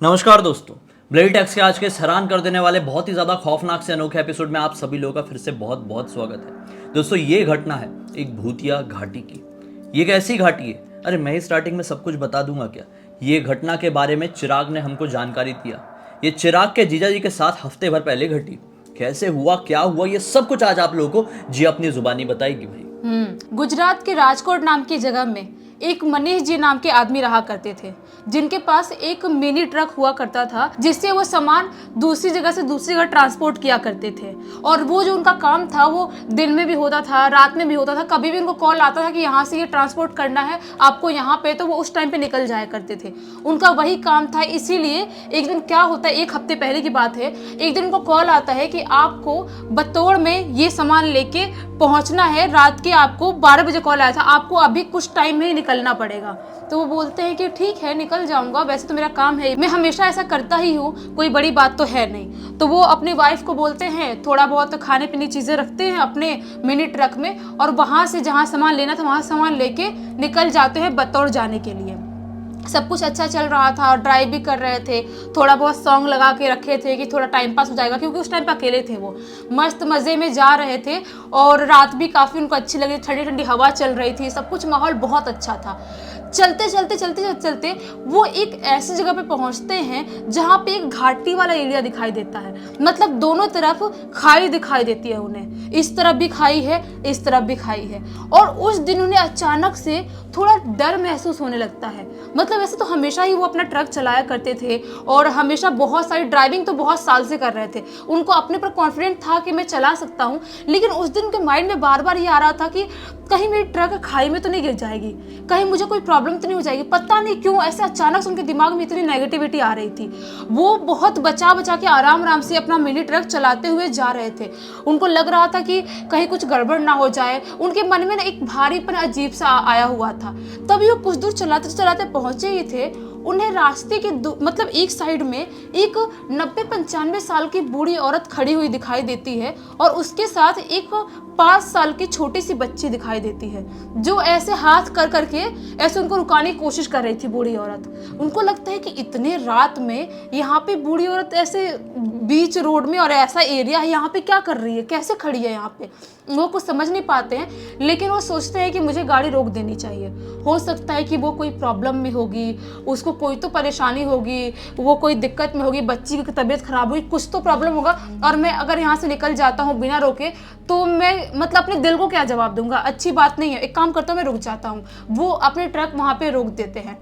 नमस्कार दोस्तों, bloody tax के आज के हैरान कर देने वाले बहुत ही ज़्यादा खौफनाक से अनोखे एपिसोड में आप सभी लोगों का फिर से बहुत बहुत स्वागत है। दोस्तों, ये घटना है एक भूतिया घाटी की। ये एक ऐसी घाटी है, अरे मैं ही स्टार्टिंग में सब कुछ बता दूंगा क्या। ये घटना के बारे में चिराग ने हमको जानकारी दिया। ये चिराग के जीजा जी के साथ हफ्ते भर पहले घटी। कैसे हुआ, क्या हुआ, ये सब कुछ आज आप लोगों को जी अपनी जुबानी बताएगी भाई। गुजरात के राजकोट नाम की जगह में एक मनीष जी नाम के आदमी रहा करते थे, जिनके पास एक मिनी ट्रक हुआ करता था, जिससे वो सामान दूसरी जगह से दूसरी जगह ट्रांसपोर्ट किया करते थे। और वो जो उनका काम था वो दिन में भी होता था, रात में भी होता था। कभी भी उनको कॉल आता था कि यहाँ से ये ट्रांसपोर्ट करना है आपको यहाँ पे, तो वो उस टाइम पे निकल जाया करते थे। उनका वही काम था। इसीलिए एक दिन क्या होता है, एक हफ्ते पहले की बात है, एक दिन उनको कॉल आता है कि आपको बतौड़ में ये सामान लेके पहुंचना है। रात के आपको 12 बजे कॉल आया था, आपको अभी कुछ टाइम में ही निकलना पड़ेगा। तो वो बोलते हैं कि ठीक है, निकल जाऊंगा, वैसे तो मेरा काम है, मैं हमेशा ऐसा करता ही हूँ, कोई बड़ी बात तो है नहीं। तो वो अपनी वाइफ को बोलते हैं, थोड़ा बहुत खाने पीने चीज़ें रखते हैं अपने मिनी ट्रक में, और वहाँ से जहाँ सामान लेना था वहाँ सामान लेके निकल जाते हैं बतौड़ जाने के लिए। सब कुछ अच्छा चल रहा था, ड्राइव भी कर रहे थे, थोड़ा बहुत सॉन्ग लगा के रखे थे कि थोड़ा टाइम पास हो जाएगा, क्योंकि उस टाइम पे अकेले थे। वो मस्त मज़े में जा रहे थे और रात भी काफ़ी उनको अच्छी लगी, ठंडी ठंडी हवा चल रही थी, सब कुछ माहौल बहुत अच्छा था। चलते वो एक ऐसी जगह पे पहुंचते हैं जहाँ पे एक घाटी वाला एरिया दिखाई देता है। मतलब दोनों तरफ खाई दिखाई देती है उन्हें, इस तरफ भी खाई है, इस तरफ भी खाई है। और उस दिन उन्हें अचानक से थोड़ा डर महसूस होने लगता है। मतलब वैसे तो हमेशा ही वो अपना ट्रक चलाया करते थे और हमेशा बहुत सारी ड्राइविंग तो बहुत साल से कर रहे थे, उनको अपने पर कॉन्फिडेंट था कि मैं चला सकता हूँ। लेकिन उस दिन उनके माइंड में बार बार ये आ रहा था कि कहीं मेरी ट्रक खाई में तो नहीं गिर जाएगी, कहीं मुझे कोई प्रॉब्लम तो नहीं हो जाएगी। पता नहीं क्यों ऐसे अचानक से उनके दिमाग में इतनी नेगेटिविटी आ रही थी। वो बहुत बचा बचा के आराम आराम से अपना मिनी ट्रक चलाते हुए जा रहे थे। उनको लग रहा था कि कहीं कुछ गड़बड़ ना हो जाए। उनके मन में एक भारीपन अजीब सा आया हुआ था। तभी वो कुछ दूर चलाते चलाते पहुंचे ही थे, उन्हें रास्ते के मतलब एक साइड में एक 90-95 साल की बूढ़ी औरत खड़ी हुई दिखाई देती है और उसके साथ एक 5 साल की छोटी सी बच्ची दिखाई देती है, जो ऐसे हाथ कर करके ऐसे उनको रुकाने की कोशिश कर रही थी बूढ़ी औरत। उनको लगता है कि इतने रात में यहाँ पे बूढ़ी औरत ऐसे बीच रोड में और ऐसा एरिया है, यहाँ पे क्या कर रही है, कैसे खड़ी है यहाँ पे। वो कुछ समझ नहीं पाते हैं, लेकिन वो सोचते हैं कि मुझे गाड़ी रोक देनी चाहिए। हो सकता है कि वो कोई प्रॉब्लम में होगी, उसको कोई तो परेशानी होगी, वो कोई दिक्कत में होगी, बच्ची की तबीयत खराब हुई, कुछ तो प्रॉब्लम होगा। और मैं अगर यहाँ से निकल जाता हूँ बिना रोके तो मैं मतलब अपने दिल को क्या जवाब दूंगा, अच्छी बात नहीं है। एक काम करता हूँ, मैं रुक जाता हूँ। वो अपने ट्रक वहाँ पे रोक देते हैं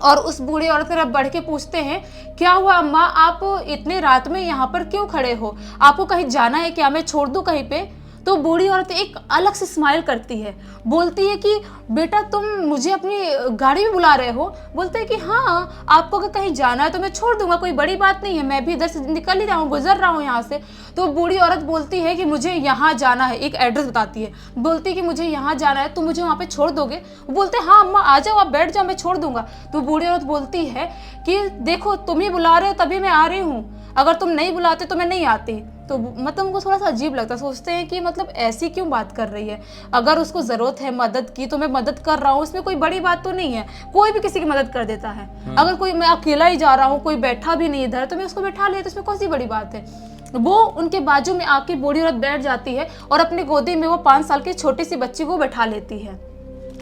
और उस बूढ़ी औरत की तरफ बढ़ के पूछते हैं, क्या हुआ अम्मा, आप इतने रात में यहाँ पर क्यों खड़े हो, आपको कहीं जाना है क्या, मैं छोड़ दूँ कहीं पे। तो बूढ़ी औरत एक अलग से स्माइल करती है, बोलती है कि बेटा तुम मुझे अपनी गाड़ी में बुला रहे हो। बोलते हैं कि हाँ, आपको अगर कहीं जाना है तो मैं छोड़ दूंगा, कोई बड़ी बात नहीं है, मैं भी इधर से निकल ही रहा हूँ, गुजर रहा हूँ यहाँ से। तो बूढ़ी औरत बोलती है कि मुझे यहाँ जाना है, एक एड्रेस बताती है, बोलती है कि मुझे यहाँ जाना है, तुम मुझे वहाँ पे छोड़ दोगे। वो बोलते हैं हाँ अम्मा आ जाओ, आप बैठ जाओ, मैं छोड़ दूंगा। तो बूढ़ी औरत बोलती है कि देखो तुम ही बुला रहे हो तभी मैं आ रही हूँ, अगर तुम नहीं बुलाते तो मैं नहीं आती। तो मतलब उनको थोड़ा सा अजीब लगता है, सोचते हैं कि मतलब ऐसी क्यों बात कर रही है, अगर उसको ज़रूरत है मदद की तो मैं मदद कर रहा हूँ, इसमें कोई बड़ी बात तो नहीं है, कोई भी किसी की मदद कर देता है। अगर कोई, मैं अकेला ही जा रहा हूँ, कोई बैठा भी नहीं इधर, तो मैं उसको बैठा लिया, तो इसमें कौन सी बड़ी बात है। वो उनके बाजू में आके बूढ़ी औरत बैठ जाती है और अपनी गोदी में वो 5 साल की छोटी सी बच्ची को बैठा लेती है।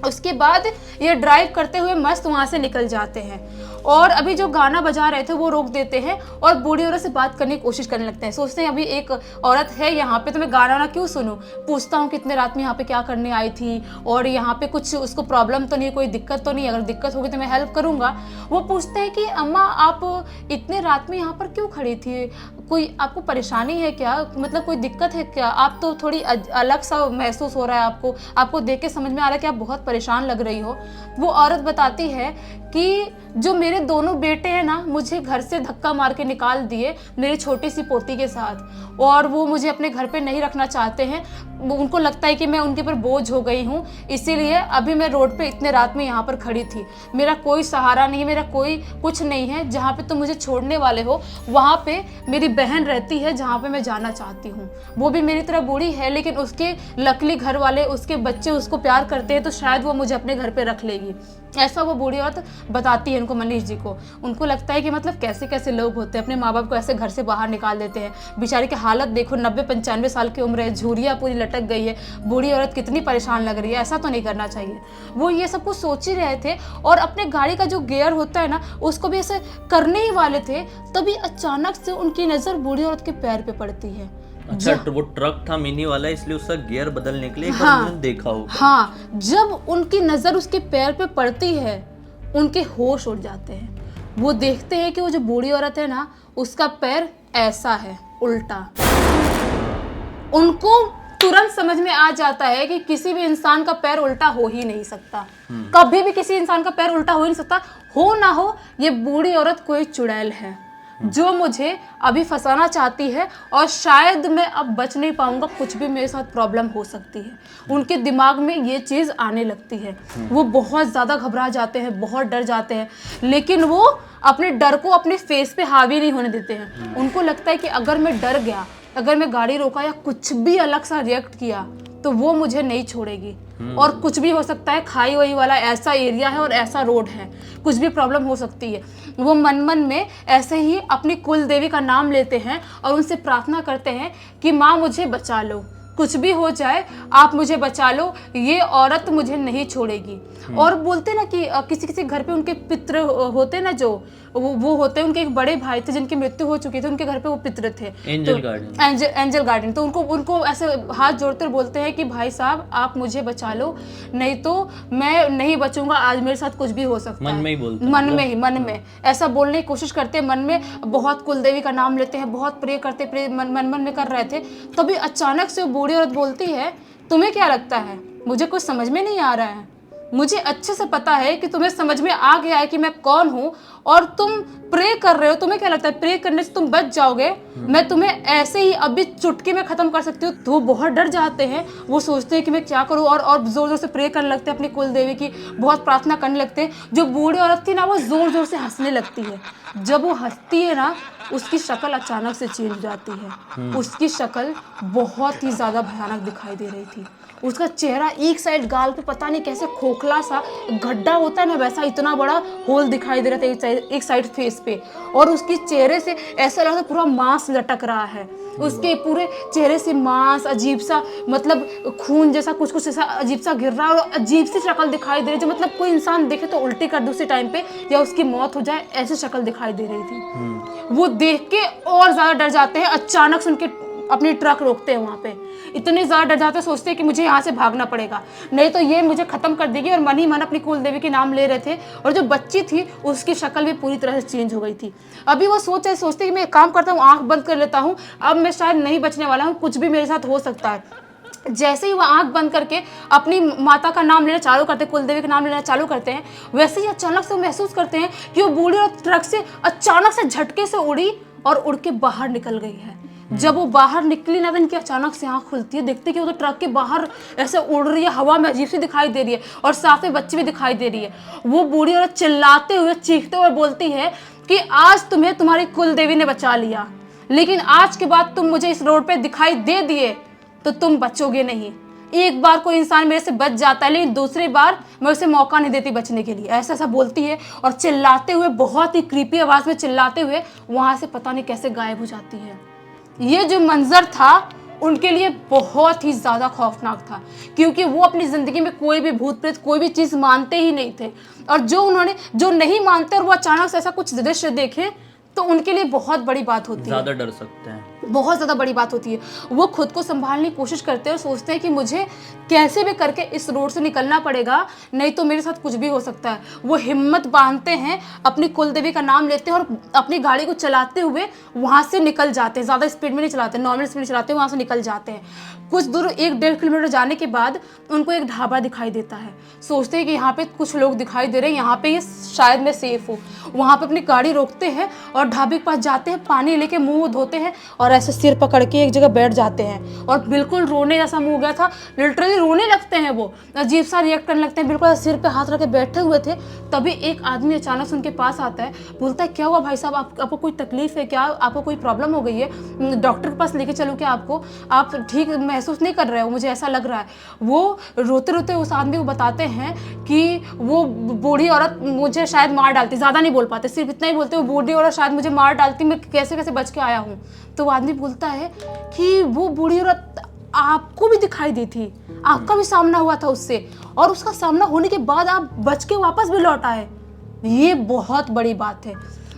उसके बाद ये ड्राइव करते हुए मस्त वहाँ से निकल जाते हैं और अभी जो गाना बजा रहे थे वो रोक देते हैं और बूढ़ी औरत से बात करने की कोशिश करने लगते हैं। सोचते हैं अभी एक औरत है यहाँ पे, तो मैं गाना ना क्यों सुनूं, पूछता हूँ कितने रात में यहाँ पे क्या करने आई थी और यहाँ पे कुछ उसको प्रॉब्लम तो नहीं, कोई दिक्कत तो नहीं, अगर दिक्कत होगी तो मैं हेल्प करूँगा। वो पूछते हैं कि अम्मा आप इतने रात में यहाँ पर क्यों खड़ी थी, कोई आपको परेशानी है क्या, मतलब कोई दिक्कत है क्या, आप तो थोड़ी अलग सा महसूस हो रहा है, आपको देख के समझ में आ रहा है कि आप बहुत परेशान लग रही हो। वो औरत बताती है कि जो मेरे दोनों बेटे हैं ना, मुझे घर से धक्का मार के निकाल दिए मेरी छोटी सी पोती के साथ, और वो मुझे अपने घर पे नहीं रखना चाहते हैं। उनको लगता है कि मैं उनके ऊपर बोझ हो गई हूँ, इसीलिए अभी मैं रोड पे इतने रात में यहाँ पर खड़ी थी। मेरा कोई सहारा नहीं है, मेरा कोई कुछ नहीं है। जहाँ पे तुम मुझे छोड़ने वाले हो वहाँ पे मेरी बहन रहती है, जहाँ पे मैं जाना चाहती हूँ। वो भी मेरी तरह बूढ़ी है, लेकिन उसके लकली घर वाले, उसके बच्चे उसको प्यार करते हैं, तो शायद वो मुझे अपने घर पे रख लेगी। ऐसा वो बूढ़ी औरत बताती है उनको, मनीष जी को। उनको लगता है कि मतलब कैसे कैसे लोग होते हैं, अपने माँ बाप को ऐसे घर से बाहर निकाल देते हैं। बेचारी की हालत देखो, 90-95 साल की उम्र है, झुर्रियाँ पूरी लटक गई है, बूढ़ी औरत कितनी परेशान लग रही है, ऐसा तो नहीं करना चाहिए। वो ये सब कुछ सोच ही रहे थे और अपने गाड़ी का जो गियर होता है ना, उसको भी ऐसे करने ही वाले थे, तभी अचानक से उनकी नज़र बूढ़ी औरत के पैर पे पड़ती है। अच्छा, वो ट्रक था मिनी वाला, इसलिए उसका गियर बदलने के लिए एक बार उन्होंने देखा होगा। हाँ, जब उनकी नज़र उसके पैर पे पड़ती है, उनके होश उड़ जाते हैं। वो देखते हैं कि वो जो बूढ़ी औरत है ना, उसका पैर ऐसा है, उल्टा। उनको तुरंत समझ में आ जाता है कि किसी भी इंसान का पैर उल्टा हो ही नहीं सकता, कभी भी किसी इंसान का पैर उल्टा हो ही नहीं सकता। हो ना हो, ये बूढ़ी औरत कोई चुड़ैल है जो मुझे अभी फंसाना चाहती है और शायद मैं अब बच नहीं पाऊंगा, कुछ भी मेरे साथ प्रॉब्लम हो सकती है। उनके दिमाग में ये चीज़ आने लगती है। वो बहुत ज़्यादा घबरा जाते हैं, बहुत डर जाते हैं, लेकिन वो अपने डर को अपने फेस पे हावी नहीं होने देते हैं। उनको लगता है कि अगर मैं डर गया, अगर मैं गाड़ी रोका या कुछ भी अलग सा रिएक्ट किया तो वो मुझे नहीं छोड़ेगी और कुछ भी हो सकता है। खाई वही वाला ऐसा एरिया है और ऐसा रोड है, कुछ भी प्रॉब्लम हो सकती है। वो मन मन में ऐसे ही अपनी कुल देवी का नाम लेते हैं और उनसे प्रार्थना करते हैं कि माँ मुझे बचा लो, कुछ भी हो जाए आप मुझे बचा लो, ये औरत मुझे नहीं छोड़ेगी। और बोलते ना कि किसी किसी घर पे उनके पितृ होते ना, जो वो होते हैं, उनके एक बड़े भाई थे जिनकी मृत्यु हो चुकी थी, उनके घर पे वो पितृ थे, एंजल गार्डन। तो उनको ऐसे हाथ जोड़कर बोलते हैं कि भाई साहब आप मुझे बचा लो, नहीं तो मैं नहीं बचूंगा, आज मेरे साथ कुछ भी हो सकता है। मन में ही बोलते, मन में ऐसा बोलने की कोशिश करते हैं, मन में बहुत कुलदेवी का नाम लेते हैं, बहुत प्रे करते, प्रे मन में कर रहे थे। तभी अचानक से वो बूढ़ी औरत बोलती है, तुम्हें क्या लगता है मुझे कुछ समझ में नहीं आ रहा है? मुझे अच्छे से पता है कि तुम्हें समझ में आ गया है कि मैं कौन हूँ और तुम प्रे कर रहे हो। तुम्हें क्या लगता है प्रे करने से तुम बच जाओगे? मैं तुम्हें ऐसे ही अभी चुटकी में खत्म कर सकती हूँ। तो वो बहुत डर जाते हैं, वो सोचते हैं कि मैं क्या करूँ और जोर जोर से प्रे करने लगते हैं, अपनी कुल देवी की बहुत प्रार्थना करने लगते हैं। जो बूढ़ी औरत थी ना, वो जोर जोर से हंसने लगती है। जब वो हंसती है ना, उसकी शक्ल अचानक से चेंज हो जाती है। उसकी शक्ल बहुत ही ज़्यादा भयानक दिखाई दे रही थी। उसका चेहरा एक साइड गाल पे पता नहीं कैसे खोखला सा गड्ढा होता है ना, वैसा इतना बड़ा होल दिखाई दे रहा था एक साइड फेस पे। और उसके चेहरे से ऐसा लग रहा था पूरा मांस लटक रहा है, उसके पूरे चेहरे से मांस, अजीब सा मतलब खून जैसा कुछ ऐसा अजीब सा गिर रहा है और अजीब सी शक्ल दिखाई दे रही, जो मतलब कोई इंसान देखे तो उल्टी कर दे उसी टाइम पे या उसकी मौत हो जाए, ऐसी शक्ल दिखाई दे रही थी। वो देख के और ज्यादा डर जाते हैं। अचानक से उनके अपनी ट्रक रोकते हैं वहाँ पे, इतने ज़्यादा डर जाते हैं, सोचते हैं कि मुझे यहाँ से भागना पड़ेगा, नहीं तो ये मुझे ख़त्म कर देगी। और मन ही मन अपनी कुल देवी के नाम ले रहे थे और जो बच्ची थी उसकी शक्ल भी पूरी तरह से चेंज हो गई थी। अभी वो सोचते कि मैं एक काम करता हूँ, आँख बंद कर लेता हूँ, अब मैं शायद नहीं बचने वाला हूँ, कुछ भी मेरे साथ हो सकता है। जैसे ही वह आंख बंद करके अपनी माता का नाम लेना चालू करते हैं, कुलदेवी का नाम लेना चालू करते हैं, वैसे ही अचानक से वो महसूस करते हैं कि वो बूढ़ी और ट्रक से अचानक से झटके से उड़ी और उड़ के बाहर निकल गई है। जब वो बाहर निकली ना, तो इनकी अचानक से आंख खुलती है, देखते कि वो तो ट्रक के बाहर ऐसे उड़ रही है, हवा में अजीब सी दिखाई दे रही है और साथ में बच्ची भी दिखाई दे रही है। वो बूढ़ी औरत चिल्लाते हुए, चीखते हुए बोलती है कि आज तुम्हें तुम्हारी कुल देवी ने बचा लिया, लेकिन आज के बाद तुम मुझे इस रोड पे दिखाई दे दिए तो तुम बचोगे नहीं। एक बार कोई इंसान मेरे से बच जाता है, लेकिन दूसरी बार मैं उसे मौका नहीं देती बचने के लिए, ऐसा ऐसा बोलती है। और चिल्लाते हुए, बहुत ही क्रीपी आवाज में चिल्लाते हुए वहां से पता नहीं कैसे गायब हो जाती है। ये जो मंजर था उनके लिए बहुत ही ज़्यादा खौफनाक था, क्योंकि वो अपनी ज़िंदगी में कोई भी भूत प्रेत कोई भी चीज़ मानते ही नहीं थे। और जो नहीं मानते और वो अचानक से ऐसा कुछ दृश्य देखे तो उनके लिए बहुत बड़ी बात होती है, ज़्यादा डर सकते हैं, बहुत ज़्यादा बड़ी बात होती है। वो खुद को संभालने की कोशिश करते हैं और सोचते हैं कि मुझे कैसे भी करके इस रोड से निकलना पड़ेगा, नहीं तो मेरे साथ कुछ भी हो सकता है। वो हिम्मत बांधते हैं, अपनी कुलदेवी का नाम लेते हैं और अपनी गाड़ी को चलाते हुए वहाँ से निकल जाते हैं। ज़्यादा स्पीड में नहीं चलाते, नॉर्मल स्पीड में चलाते हैं, वहाँ से निकल जाते हैं। कुछ दूर 1-1.5 किलोमीटर जाने के बाद उनको एक ढाबा दिखाई देता है। सोचते हैं कि यहाँ पे कुछ लोग दिखाई दे रहे हैं, यहाँ पे ये शायद मैं सेफ हूँ। वहाँ पे अपनी गाड़ी रोकते हैं और और ढाबे के पास जाते हैं, पानी लेके मुंह धोते हैं और ऐसे सिर पकड़ के एक जगह बैठ जाते हैं और बिल्कुल रोने जैसा मुंह हो गया था, लिटरली रोने लगते हैं, वो अजीब सा रिएक्ट करने लगते हैं, बिल्कुल सिर पे हाथ रख के बैठे हुए थे। तभी एक आदमी अचानक से उनके पास आता है, बोलता है क्या हुआ भाई साहब, आपको कोई तकलीफ है क्या, आपको कोई प्रॉब्लम हो गई है, डॉक्टर के पास लेके चलो क्या आपको, आप ठीक महसूस नहीं कर रहे हो, मुझे ऐसा लग रहा है। वो रोते रोते उस आदमी को बताते हैं कि वो बूढ़ी औरत मुझे शायद मार डालती, ज़्यादा नहीं बोल पाते, सिर्फ इतना ही बोलते, वो बूढ़ी औरत शायद मुझे मार डालती, मैं कैसे कैसे बच के आया हूँ। तो वो आदमी बोलता है कि वो बूढ़ी औरत आपको भी दिखाई दी थी, आपका भी सामना हुआ था उससे, और उसका सामना होने के बाद आप बच के वापस भी लौट आए, ये बहुत बड़ी बात है।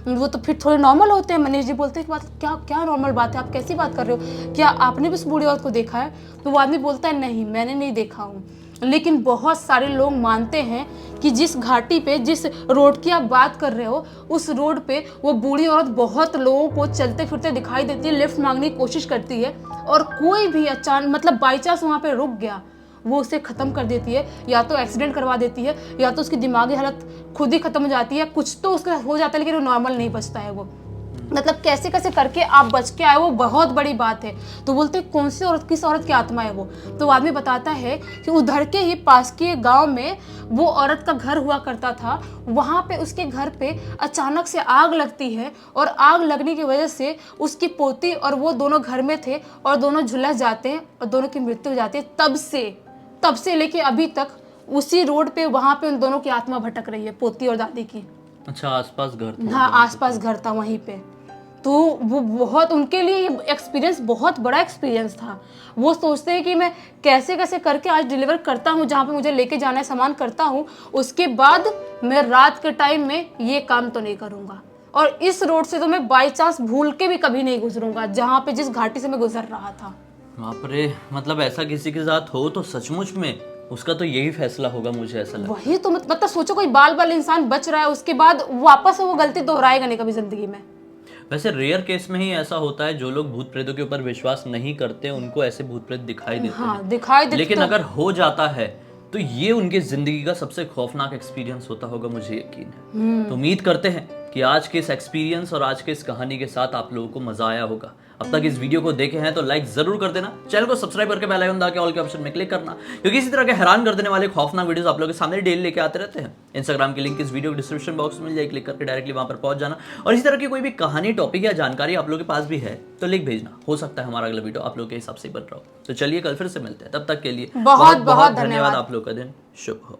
वो तो फिर थोड़े नॉर्मल होते हैं। मनीष जी बोलते हैं कि बात क्या क्या नॉर्मल बात है, आप कैसी बात कर रहे हो, क्या आपने भी उस बूढ़ी औरत को देखा है? तो वो आदमी बोलता है नहीं, मैंने नहीं देखा हूँ, लेकिन बहुत सारे लोग मानते हैं कि जिस घाटी पे, जिस रोड की आप बात कर रहे हो, उस रोड पे वो बूढ़ी औरत बहुत लोगों को चलते फिरते दिखाई देती है, लिफ्ट मांगने की कोशिश करती है, और कोई भी अचानक मतलब बाई चांस वहाँ पे रुक गया, वो उसे ख़त्म कर देती है, या तो एक्सीडेंट करवा देती है, या तो उसकी दिमागी हालत खुद ही ख़त्म हो जाती है, कुछ तो उसका हो जाता है, लेकिन वो नॉर्मल नहीं बचता है। वो मतलब कैसे कैसे करके आप बच के आए, वो बहुत बड़ी बात है। तो बोलते कौन सी औरत, किस औरत की आत्मा है वो? तो आदमी बताता है कि उधर के ही पास के गांव में वो औरत का घर हुआ करता था, वहाँ पे उसके घर पे अचानक से आग लगती है, और आग लगने की वजह से उसकी पोती और वो दोनों घर में थे और दोनों झुलस जाते हैं और दोनों की मृत्यु हो जाती है। तब से लेके अभी तक उसी रोड पे, वहाँ पे उन दोनों की आत्मा भटक रही है, पोती और दादी की। अच्छा, आसपास घर था? हाँ, आसपास घर था वहीं पे। तो वो बहुत, उनके लिए ये एक्सपीरियंस बहुत बड़ा एक्सपीरियंस था। वो सोचते हैं कि मैं कैसे कैसे करके आज डिलीवर करता हूँ, जहाँ पे मुझे लेके जाना है सामान करता हूँ, उसके बाद मैं रात के टाइम में ये काम तो नहीं करूँगा, और इस रोड से तो मैं बाई चांस भूल के भी कभी नहीं गुजरूंगा, जहाँ पे जिस घाटी से मैं गुजर रहा था। बाप रे, मतलब ऐसा किसी के साथ हो तो सचमुच में उसका तो यही फैसला होगा, मुझे ऐसा लगता है। वही तो मतलब सोचो, कोई बाल इंसान बच रहा है, उसके बाद वापस वो गलती दोहराएगा नहीं कभी जिंदगी में। वैसे रेयर केस में ही ऐसा होता है, जो लोग भूत प्रेतों के ऊपर विश्वास नहीं करते उनको ऐसे भूत प्रेत दिखाई देते हाँ, हैं। दिखाई देते। लेकिन अगर हो जाता है तो ये उनकी जिंदगी का सबसे खौफनाक एक्सपीरियंस होता होगा, मुझे यकीन है। तो उम्मीद करते हैं कि आज के इस एक्सपीरियंस और आज के इस कहानी के साथ आप लोगों को मजा आया होगा। अब तक इस वीडियो को देखे हैं तो लाइक जरूर कर देना, चैनल को सब्सक्राइब करके बेल आइकन दबा के ऑल के ऑप्शन में क्लिक करना, क्योंकि इसी तरह के हैरान कर देने वाले खौफनाक वीडियोस आप लोगों के सामने डेली लेके आते रहते हैं। इंस्टाग्राम की लिंक इस वीडियो के डिस्क्रिप्शन बॉक्स में मिल जाएगी, क्लिक करके डायरेक्टली वहां पर पहुंच जाना। और इसी तरह की कोई भी कहानी, टॉपिक या जानकारी आप लोगों के पास भी है तो लिख भेजना, हो सकता है हमारा अगला वीडियो आप लोगों के हिसाब से बन रहा हो। तो चलिए कल फिर से मिलते हैं, तब तक के लिए बहुत बहुत धन्यवाद। आप लोग का दिन शुभ हो।